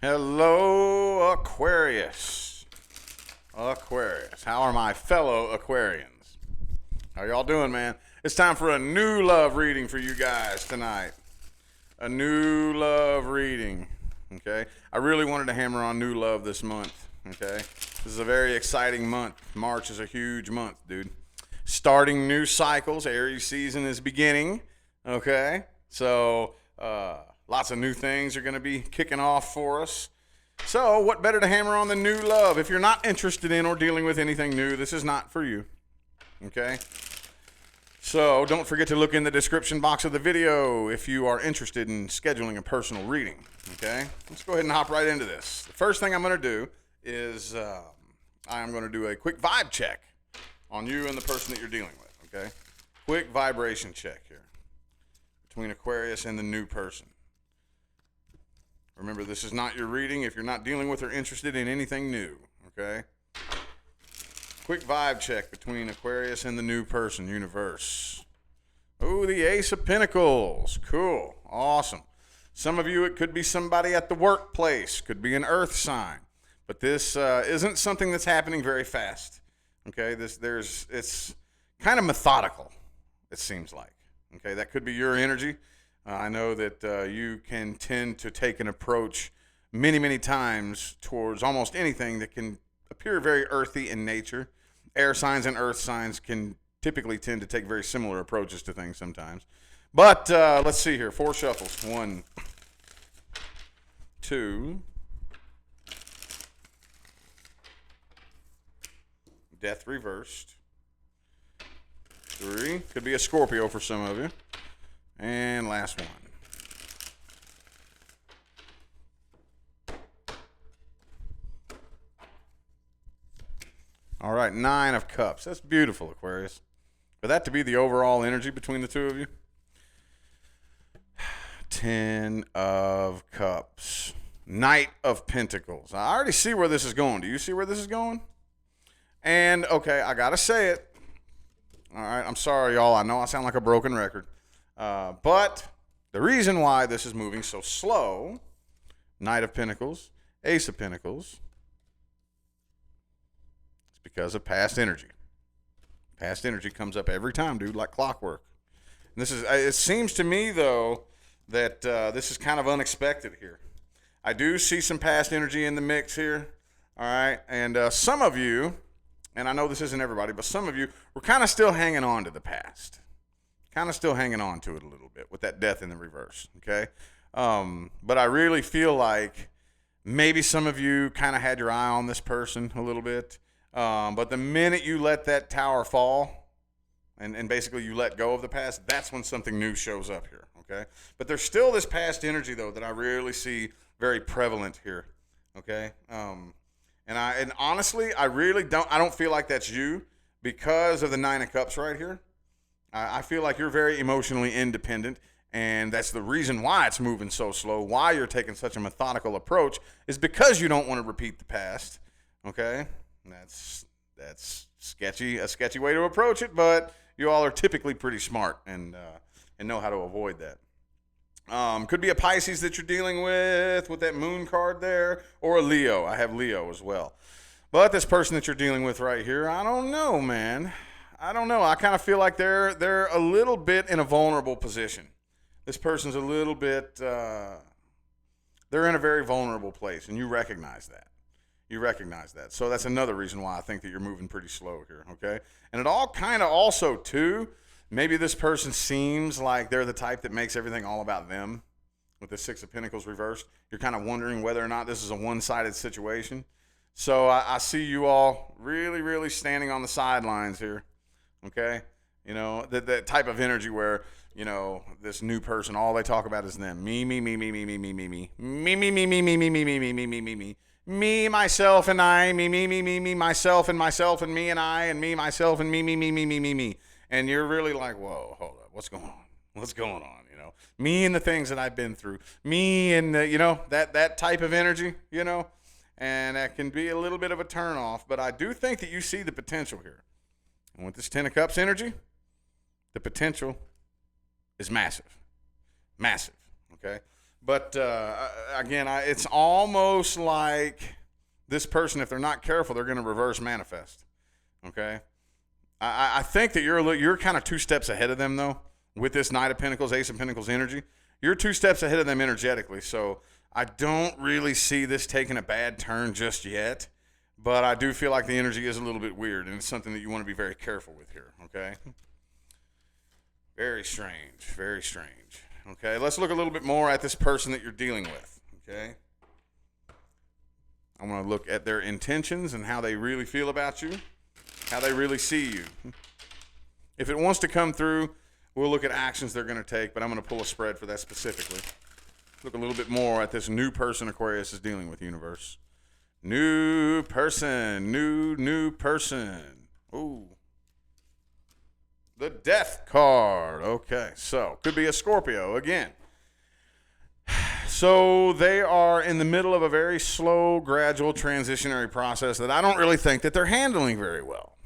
Hello, Aquarius. Aquarius. How are my fellow Aquarians? How y'all doing, man? It's time for a new love reading for you guys tonight. A new love reading. Okay? I really wanted to hammer on new love this month. Okay? This is a very exciting month. March is a huge month, dude. Starting new cycles. Aries season is beginning. Okay? So, lots of new things are going to be kicking off for us. So, what better to hammer on than new love? If you're not interested in or dealing with anything new, this is not for you. Okay? So, don't forget to look in the description box of the video if you are interested in scheduling a personal reading. Okay? Let's go ahead and hop right into this. The first thing I'm going to do is I'm going to do a quick vibe check on you and the person that you're dealing with. Okay? Quick vibration check here between Aquarius and the new person. Remember, this is not your reading if you're not dealing with or interested in anything new, okay? Quick vibe check between Aquarius and the new person, universe. Oh, the Ace of Pentacles. Cool. Awesome. Some of you, it could be somebody at the workplace, could be an earth sign. But this isn't something that's happening very fast, okay? It's kind of methodical, it seems like. Okay, that could be your energy. I know that you can tend to take an approach many, many times towards almost anything that can appear very earthy in nature. Air signs and earth signs can typically tend to take very similar approaches to things sometimes. But let's see here. 4 shuffles. 1, 2. Death reversed. 3. Could be a Scorpio for some of you. And last one. All right, 9 of Cups. That's beautiful, Aquarius. For that to be the overall energy between the two of you. 10 of Cups. Knight of Pentacles. I already see where this is going. Do you see where this is going? And, okay, I got to say it. All right, I'm sorry, y'all. I know I sound like a broken record. But the reason why this is moving so slow, Knight of Pentacles, Ace of Pentacles, it's because of past energy. Past energy comes up every time, dude, like clockwork. And it seems to me, though, that this is kind of unexpected here. I do see some past energy in the mix here, all right? And some of you, and I know this isn't everybody, but some of you, we're kind of still hanging on to the past. Kind of still hanging on to it a little bit with that death in the reverse, okay? But I really feel like maybe some of you kind of had your eye on this person a little bit. But the minute you let that tower fall and basically you let go of the past, that's when something new shows up here, okay? But there's still this past energy, though, that I really see very prevalent here, okay? And honestly, I don't feel like that's you because of the 9 of Cups right here. I feel like you're very emotionally independent, and that's the reason why it's moving so slow, why you're taking such a methodical approach, is because you don't want to repeat the past, okay? And that's a sketchy way to approach it, but you all are typically pretty smart and know how to avoid that. Could be a Pisces that you're dealing with that moon card there, or a Leo. I have Leo as well. But this person that you're dealing with right here, I don't know, man. I don't know. I kind of feel like they're a little bit in a vulnerable position. This person's a little bit, they're in a very vulnerable place, and you recognize that. You recognize that. So that's another reason why I think that you're moving pretty slow here, okay? And it all kind of also, too, maybe this person seems like they're the type that makes everything all about them with the 6 of Pentacles reversed. You're kind of wondering whether or not this is a one-sided situation. So I see you all really, really standing on the sidelines here. Okay, you know, that type of energy where, you know, this new person, all they talk about is them. Me, myself, and I. Me, myself, and myself, and me, and I, and me, myself, and me. And you're really like, whoa, hold up, what's going on? What's going on? You know, me and the things that I've been through. Me and, you know, that type of energy, you know. And that can be a little bit of a turnoff, but I do think that you see the potential here. And with this 10 of Cups energy, the potential is massive. Massive, okay? But again, it's almost like this person, if they're not careful, they're going to reverse manifest. Okay, I think that you're kind of 2 steps ahead of them though with this Knight of Pentacles, Ace of Pentacles energy. You're 2 steps ahead of them energetically, so I don't really see this taking a bad turn just yet. But I do feel like the energy is a little bit weird, and it's something that you want to be very careful with here. Okay, very strange, very strange. Okay, let's look a little bit more at this person that you're dealing with. Okay, I want to look at their intentions and how they really feel about you, how they really see you. If it wants to come through, we'll look at actions they're going to take, but I'm going to pull a spread for that specifically. Look a little bit more at this new person Aquarius is dealing with, universe. New person, new person. Ooh. The Death card. Okay, so could be a Scorpio again. So they are in the middle of a very slow, gradual, transitionary process that I don't really think that they're handling very well.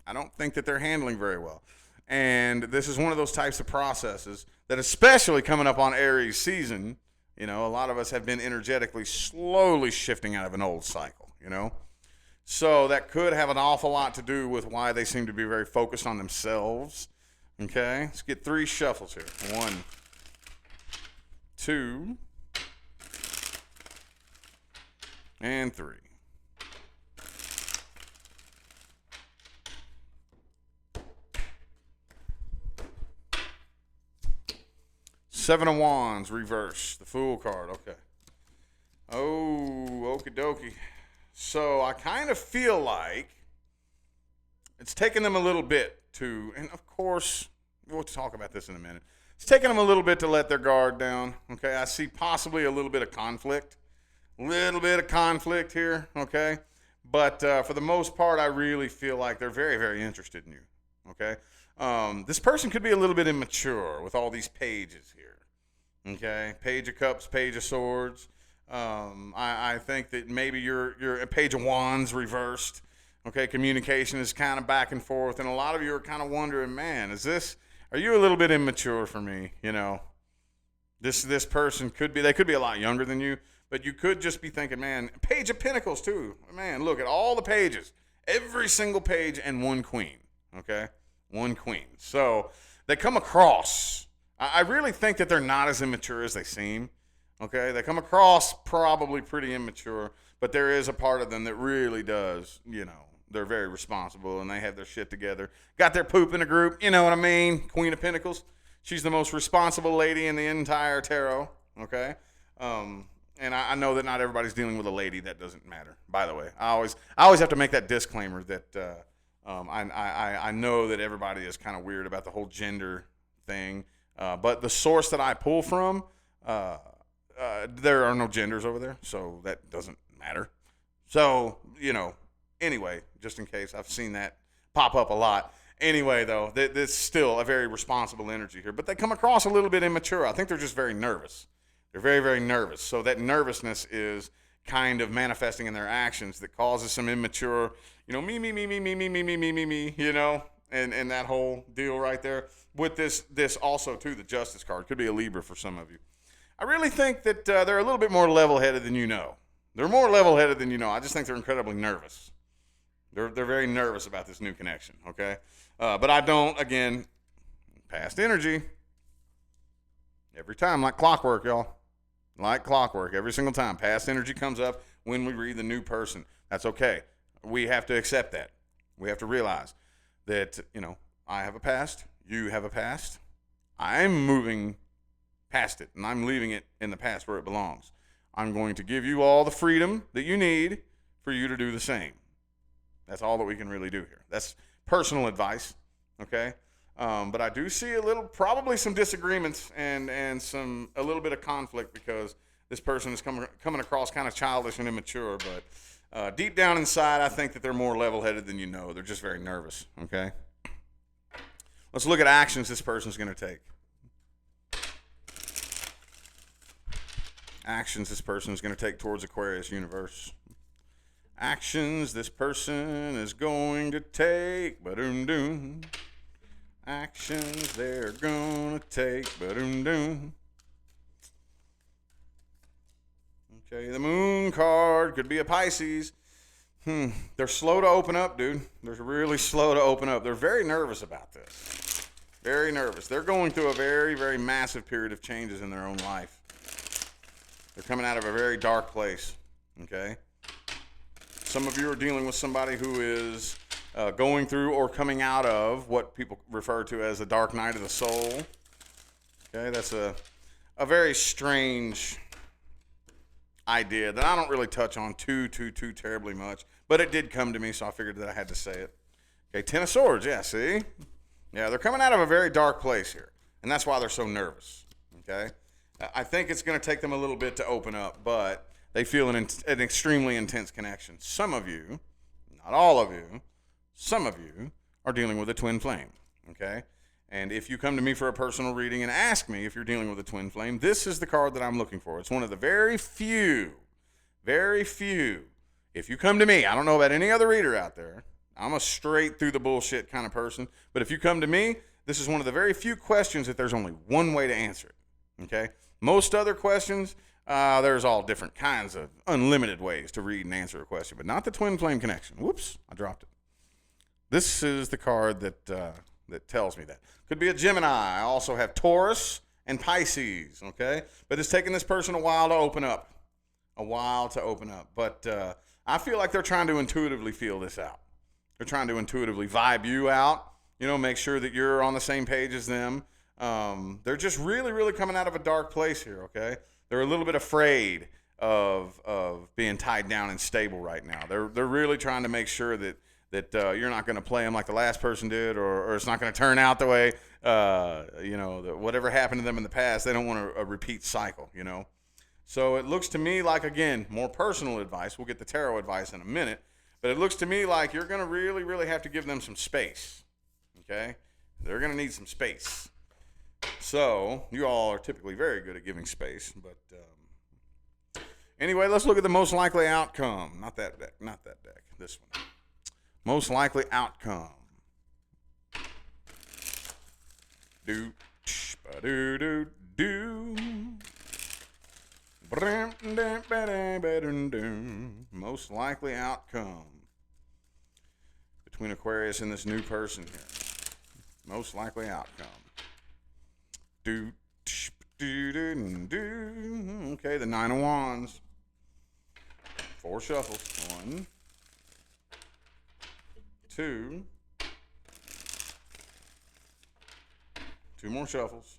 I don't think that they're handling very well. And this is one of those types of processes that, especially coming up on Aries season, you know, a lot of us have been energetically slowly shifting out of an old cycle, you know. So that could have an awful lot to do with why they seem to be very focused on themselves. Okay, let's get 3 shuffles here. 1, 2, and 3. Seven of Wands, reverse. The Fool card, okay. Oh, okie dokie. So I kind of feel like it's taken them a little bit to, and of course, we'll talk about this in a minute. It's taken them a little bit to let their guard down, okay? I see possibly a little bit of conflict. Little bit of conflict here, okay? But for the most part, I really feel like they're very, very interested in you, okay? This person could be a little bit immature with all these pages here. Okay, Page of Cups, Page of Swords. I think that maybe you're a Page of Wands reversed. Okay, communication is kind of back and forth, and a lot of you are kind of wondering, man, are you a little bit immature for me? You know, this person they could be a lot younger than you, but you could just be thinking, man, Page of Pentacles too. Man, look at all the pages, every single page, and 1 queen. Okay, 1 queen. So they come across. I really think that they're not as immature as they seem, okay? They come across probably pretty immature, but there is a part of them that really does, you know, they're very responsible and they have their shit together. Got their poop in a group, you know what I mean? Queen of Pentacles. She's the most responsible lady in the entire tarot, okay? And I know that not everybody's dealing with a lady. That doesn't matter, by the way. I always have to make that disclaimer that I know that everybody is kind of weird about the whole gender thing. But the source that I pull from, there are no genders over there, so that doesn't matter. So, you know, anyway, just in case, I've seen that pop up a lot. Anyway, though, there's still a very responsible energy here, but they come across a little bit immature. I think they're just very nervous. They're very, very nervous. So that nervousness is kind of manifesting in their actions that causes some immature, you know, me, you know, and that whole deal right there. With this also, too, the Justice card. Could be a Libra for some of you. I really think that they're a little bit more level-headed than you know. They're more level-headed than you know. I just think they're incredibly nervous. They're very nervous about this new connection, okay? But I don't, again, past energy. Every time, like clockwork, y'all. Like clockwork, every single time. Past energy comes up when we read the new person. That's okay. We have to accept that. We have to realize that, you know, I have a past. You have a past. I'm moving past it, and I'm leaving it in the past where it belongs. I'm going to give you all the freedom that you need for you to do the same. That's all that we can really do here. That's personal advice, okay? But I do see probably some disagreements and a little bit of conflict because this person is coming across kind of childish and immature. But deep down inside, I think that they're more level-headed than you know. They're just very nervous, okay? Let's look at actions this person's going to take. Actions this person is going to take towards Aquarius universe. Actions this person is going to take. Ba-doom-doom. Actions they're going to take. Ba-doom-doom. Okay, the moon card could be a Pisces. They're slow to open up, dude. They're really slow to open up. They're very nervous about this. Very nervous. They're going through a very, very massive period of changes in their own life. They're coming out of a very dark place, okay? Some of you are dealing with somebody who is going through or coming out of what people refer to as the dark night of the soul. Okay, that's a very strange idea that I don't really touch on too terribly much, but it did come to me, so I figured that I had to say it. Okay, Ten of Swords, yeah, see? Yeah, they're coming out of a very dark place here, and that's why they're so nervous, okay? I think it's going to take them a little bit to open up, but they feel an extremely intense connection. Some of you, not all of you, some of you are dealing with a twin flame, okay? And if you come to me for a personal reading and ask me if you're dealing with a twin flame, this is the card that I'm looking for. It's one of the very few, if you come to me, I don't know about any other reader out there, I'm a straight through the bullshit kind of person, but if you come to me, this is one of the very few questions that there's only one way to answer it, okay? Most other questions, there's all different kinds of unlimited ways to read and answer a question, but not the twin flame connection. Whoops, I dropped it. This is the card that tells me that. Could be a Gemini. I also have Taurus and Pisces, okay? But it's taken this person a while to open up. But I feel like they're trying to intuitively feel this out. They're trying to intuitively vibe you out, make sure that you're on the same page as them. They're just really, really coming out of a dark place here, okay? They're a little bit afraid of being tied down and stable right now. They're really trying to make sure that you're not going to play them like the last person did, or it's not going to turn out the way, whatever happened to them in the past, they don't want a repeat cycle, So it looks to me like, again, more personal advice. We'll get the tarot advice in a minute. But it looks to me like you're going to really, really have to give them some space, okay? They're going to need some space. So you all are typically very good at giving space. But anyway, let's look at the most likely outcome. Not that deck. This one. Most likely outcome. Most likely outcome between Aquarius and this new person here. Most likely outcome. Okay, the Nine of Wands. 4 shuffles. 1, 2. 2 more shuffles.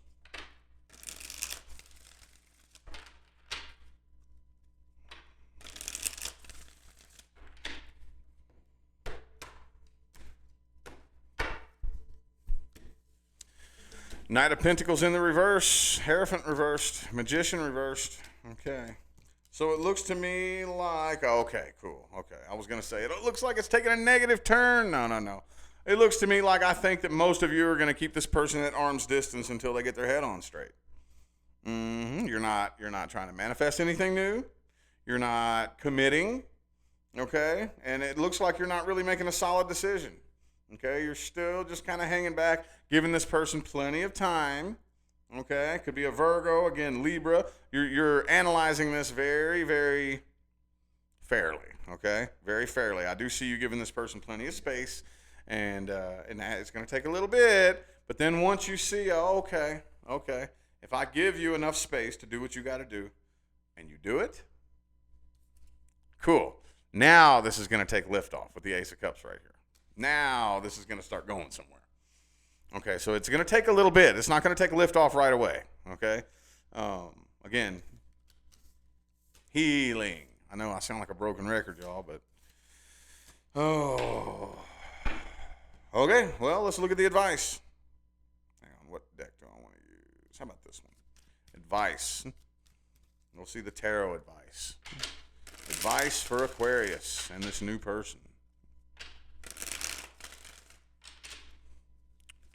Knight of Pentacles in the reverse, Hierophant reversed, Magician reversed. Okay. So it looks to me like, okay, cool. Okay. I was going to say, it looks like it's taking a negative turn. No. It looks to me like I think that most of you are going to keep this person at arm's distance until they get their head on straight. You're not trying to manifest anything new. You're not committing. Okay. And it looks like you're not really making a solid decision. Okay, you're still just kind of hanging back, giving this person plenty of time. Okay, could be a Virgo, again, Libra. You're analyzing this very, very fairly. Okay, very fairly. I do see you giving this person plenty of space, and it's going to take a little bit. But then once you see, okay, if I give you enough space to do what you got to do, and you do it, cool. Now this is going to take liftoff with the Ace of Cups right here. Now this is going to start going somewhere. Okay, so it's going to take a little bit. It's not going to take lift off right away. Okay, again, healing. I know I sound like a broken record, y'all, but okay. Well, let's look at the advice. Hang on, what deck do I want to use? How about this one? Advice. We'll see the tarot advice. Advice for Aquarius and this new person.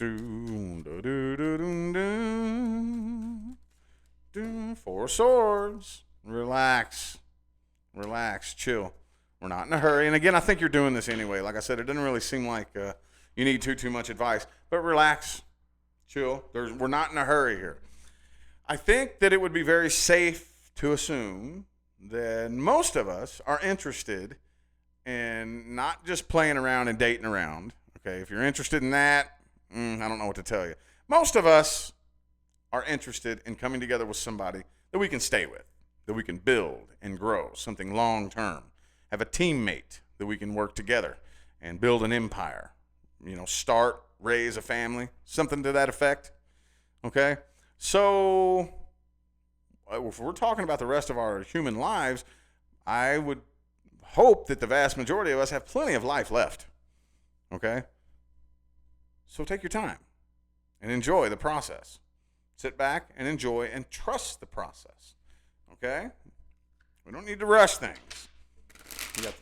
4 swords. Relax, chill. We're not in a hurry. And again, I think you're doing this anyway. Like I said, it doesn't really seem like you need too much advice. But relax, chill. We're not in a hurry here. I think that it would be very safe to assume then most of us are interested in not just playing around and dating around. Okay, if you're interested in that, I don't know what to tell you. Most of us are interested in coming together with somebody that we can stay with, that we can build and grow, something long term. Have a teammate that we can work together and build an empire. Start, raise a family, something to that effect. Okay? So, if we're talking about the rest of our human lives, I would hope that the vast majority of us have plenty of life left. Okay? So take your time and enjoy the process. Sit back and enjoy and trust the process. Okay? We don't need to rush things.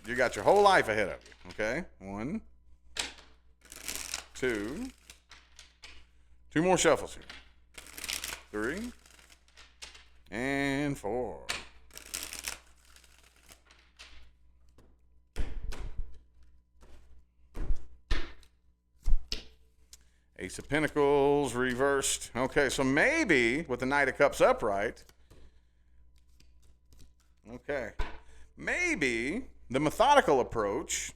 You got your whole life ahead of you. Okay? 1, 2. 2 more shuffles here. 3 and 4. Ace of Pentacles reversed. Okay, so maybe with the Knight of Cups upright, okay, maybe the methodical approach,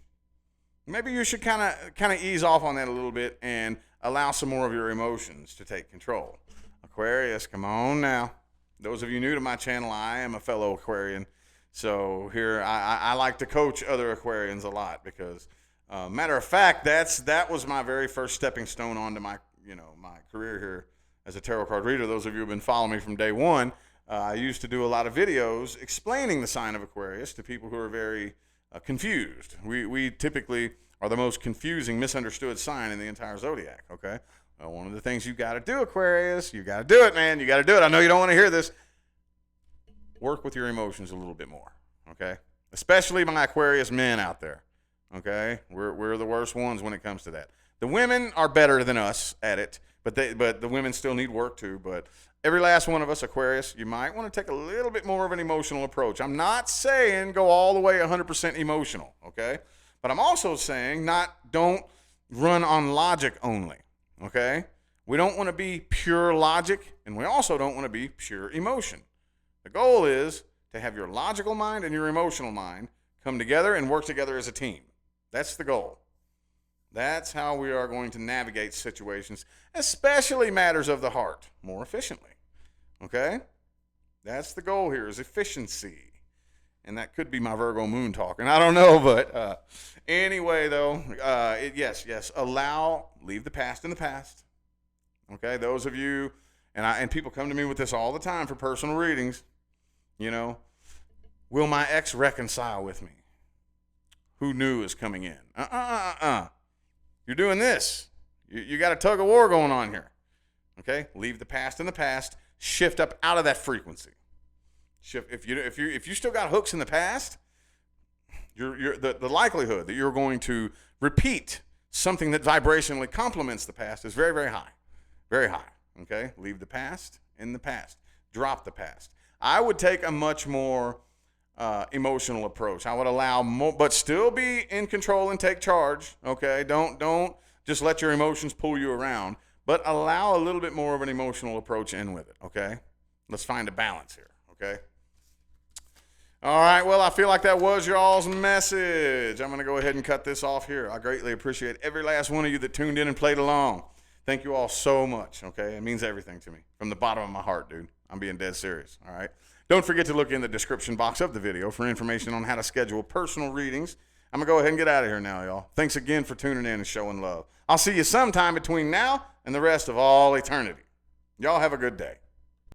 maybe you should kind of ease off on that a little bit and allow some more of your emotions to take control. Aquarius, come on now. Those of you new to my channel, I am a fellow Aquarian. So here, I like to coach other Aquarians a lot because, matter of fact, that was my very first stepping stone onto my career here as a tarot card reader. Those of you who have been following me from day one, I used to do a lot of videos explaining the sign of Aquarius to people who are very confused. We typically are the most confusing, misunderstood sign in the entire zodiac, okay? One of the things you got to do, Aquarius, you got to do it, man. You got to do it. I know you don't want to hear this. Work with your emotions a little bit more, okay? Especially my Aquarius men out there, okay? We're the worst ones when it comes to that. The women are better than us at it, but the women still need work too. But every last one of us, Aquarius, you might want to take a little bit more of an emotional approach. I'm not saying go all the way 100% emotional, okay? But I'm also saying don't run on logic only. Okay? We don't want to be pure logic, and we also don't want to be pure emotion. The goal is to have your logical mind and your emotional mind come together and work together as a team. That's the goal. That's how we are going to navigate situations, especially matters of the heart, more efficiently. Okay? That's the goal here, is efficiency. And that could be my Virgo moon talking. I don't know, but anyway, though, yes, leave the past in the past. Okay, those of you, and people come to me with this all the time for personal readings. Will my ex reconcile with me? Who new is coming in? You're doing this. You got a tug of war going on here. Okay, leave the past in the past. Shift up out of that frequency. If you still got hooks in the past, the likelihood that you're going to repeat something that vibrationally complements the past is very, very high. Very high. Okay? Leave the past in the past. Drop the past. I would take a much more emotional approach. I would allow more, but still be in control and take charge. Okay? Don't just let your emotions pull you around, but allow a little bit more of an emotional approach in with it. Okay? Let's find a balance here. Okay? All right, well, I feel like that was y'all's message. I'm going to go ahead and cut this off here. I greatly appreciate every last one of you that tuned in and played along. Thank you all so much, okay? It means everything to me. From the bottom of my heart, dude. I'm being dead serious, all right? Don't forget to look in the description box of the video for information on how to schedule personal readings. I'm going to go ahead and get out of here now, y'all. Thanks again for tuning in and showing love. I'll see you sometime between now and the rest of all eternity. Y'all have a good day.